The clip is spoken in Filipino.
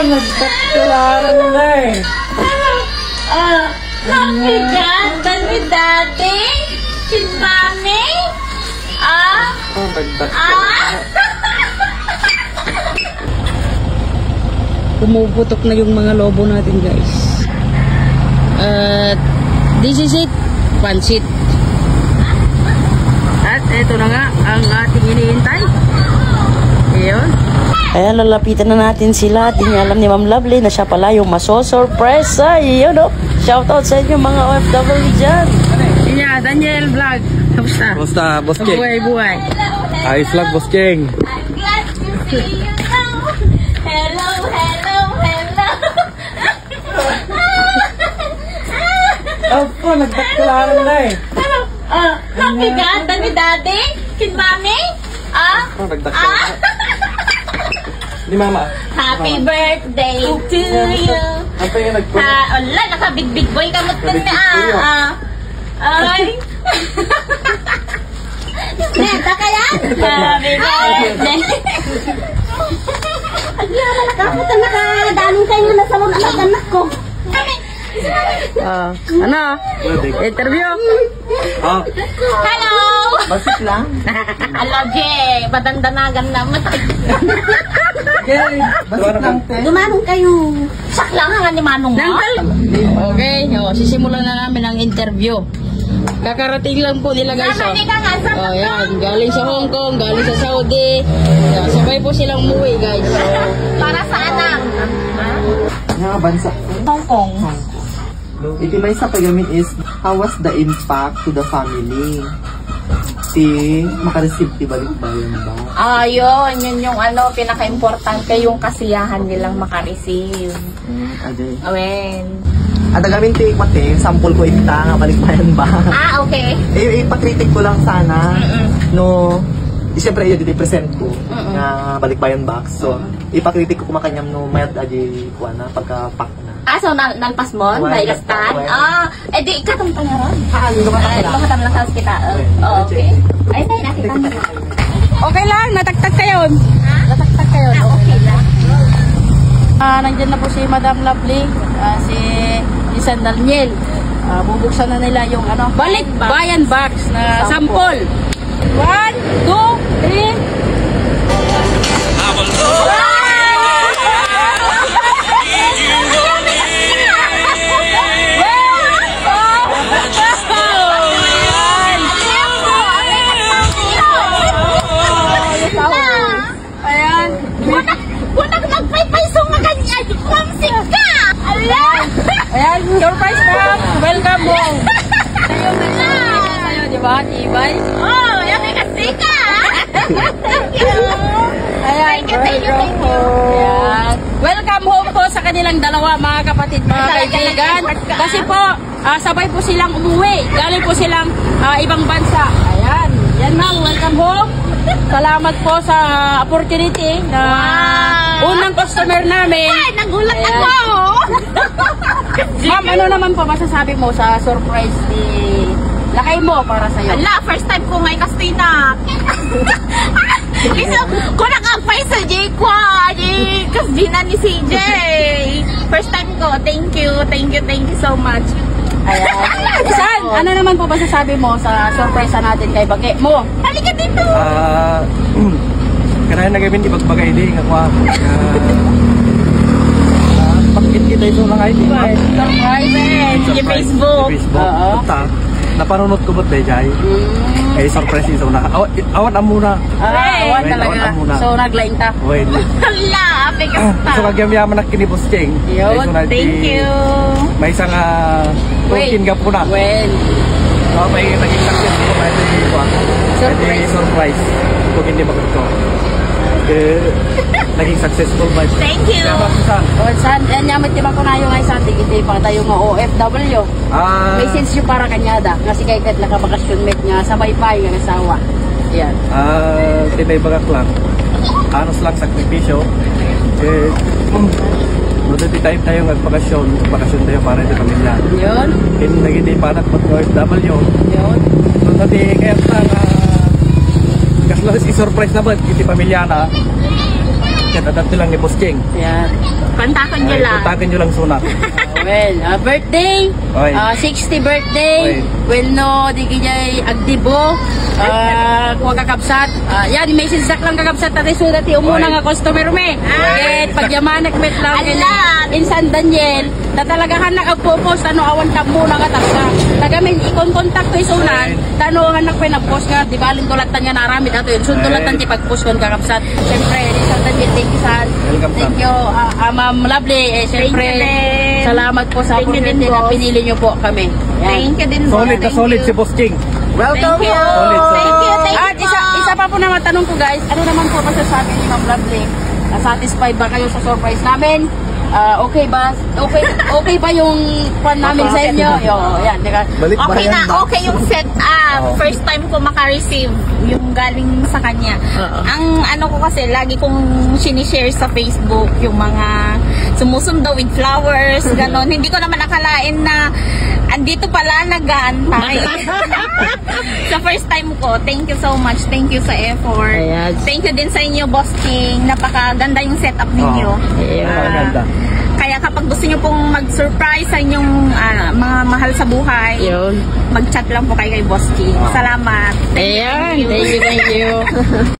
nagtaklaran na eh. Happy God, done with Daddy? With Mommy? Pumuputok na yung mga lobo natin, guys. This is it. Pansit. At ito na nga ang ating iniintay. Ayun. Kaya lalapitan na natin sila. Di niya alam ni Ma'am Lovely na siya pala yung maso-surprise. Ayun o. Shoutout sa inyo mga OFW dyan. Inya, Daniel Vlog. Kamusta? Kamusta, Boss King? Buhay. Ayos lang, Boss King. Glad to see you now. Hello. Opo, nagtaklaran na eh. Happy God, done with Daddy? With Mommy? Nagtaklaran. Di Mama. Happy birthday to you. Apa yung nagpunta? Wala, naka-big boy kamot ka na. Ay. Neta ka yan? Happy birthday. Nakakot na nakadalong kayo na salon ang anak ko. Ano? Interview? Hello! Basit lang. Hello, Jay. Badandanagan naman. Basit lang, te. Dumanong kayo. Saklang nga ni Manong mo. Okay, sisimulan na namin ang interview. Kakarating lang po nila, guys. Yan, galing sa Hong Kong, galing sa Saudi. Sabay po silang umuwi, guys. Para sa anak. Nga bansa. Hong Kong. Iti may sa pagamin is, how was the impact to the family? Makareceive ti balik-bayan ba? Yun yung pinaka-importante, yung kasiyahan nilang makareceive. Aday. Awen. At agamin ti mati, sample ko ita nga balik-bayan ba? Okay. Ipakritik ko lang sana, no, siyempre yun present ko nga balik-bayan box. So, ipakritik ko kumakanyam no mayad aji kuha na pagka-pack na. So nalpas mo? Baigastan? Di ikatong pa na ron. Makatam lang sa hospital. Okay. Ay, tayo nakita mo. Okay lang, natagtag kayo. Natagtag kayo. Okay lang. Nandyan na po si Madam Lovely, si San Daniel. Bubuksan na nila yung balik-bayan box na sample. 1, 2, 3. Ayan, surprise ma'am! Welcome home! Ayun na siya! Sa'yo, di ba? Tibay? Yan may kasika! Ayan, welcome home! Welcome home po sa kanilang dalawa, mga kapatid, mga kaibigan. Kasi po, sabay po silang umuwi. Galing po silang ibang bansa. Ayan, yan ma'am, welcome home! Salamat po sa opportunity na unang customer namin. Ay, nagulat ako! Ma'am, ano naman po masasabi mo sa surprise ni Lakay mo para sa'yo? Ala, first time ko ngay kastina. Kung nakapay sa J ko, kasi na ni CJ. First time ko, thank you so much. Ayan. San, ano naman po masasabi mo sa surprise natin kay Bagay mo? Halika dito! Karaya na gamin ibagbagay din nga kwa. Bakit kita ito lang ID? Surprise! Sa Facebook. Oo. Napanunod ko ba't Jai? Eh, surprise ito na. Awan na muna. Awan talaga. So, naglaing ta. Wait. Hala, bigas pa. So, nagyam-yaman na kinibos Cheng. Yun, thank you. May isang token ka po na. Well. So, may naging successful na ito surprise. Kung hindi maganda. Naging successful ba? Thank you. San, yan yamit di ba ko na yung ay sa hindi pa tayo nga OFW. Message nyo para kanyada. Kasi kay Kat nakabakasyon mate nga sabay-bay nga nasawa. Yan. Tinay bagak lang. Anos lang sakripisyo. Nudati time tayo bakasyon tayo para sa pamilya. Yun. Naging panak mo OFW. Yun. Nudati kaya lang kaslo si surprise na ba iti pamilya na budget, adapte lang ni Boss Cheng. Yan. Kontakin nyo lang. Kontakin nyo lang sunak. Well, birthday, Oy. 60 birthday, Oy. well no, di kajay agdibo, kuha kakabsat, yan, may sinsak lang kakabsat at isulat yung Oy. muna nga customer me. At pagyamanak met lang Alam. in San Daniel, na talaga hanak ang popost, ano awan ka muna nga tapsa. Tagamin, ikon-contact ko isunan, tano hanak pa nag-post nga, di ba, tulatan nga naramid ato yun, tulatan di pag-post ko kakabsat. Siyempre, in San Daniel, thank you sa, Welcome, thank you, Ma'am Lovely, siyempre, salamat po sa Thank you din, opportunity na boss. pinili nyo po kami. Yan. Thank you din, boss. Solid na Thank solid you. si Boss Cheng. Welcome Thank you. po! Solid, solid. Thank you, At isa pa po naman tanong ko guys, ano naman po masasabi ni Ma'am Lovely? Satisfied ba kayo sa surprise namin? Okay ba? Okay ba yung pan namin sa inyo? Yan, di ka? Balik ba Okay yan na, ba? okay yung setup. Oo. First time ko maka-receive yung galing sa kanya. Oo. Ang ano ko kasi, lagi kong sinishare sa Facebook yung mga sumusundo with flowers, ganon. Hindi ko naman akalain na andito pala nag-aantay. Sa first time ko, thank you so much. Thank you sa effort. Ayan. Thank you din sa inyo, Boss King. Napakaganda yung setup ninyo. Maganda. Kaya kapag gusto nyo pong mag-surprise sa inyong mga mahal sa buhay, Yun. mag-chat lang po kayo kay Boss King. Salamat. Ayan, thank you.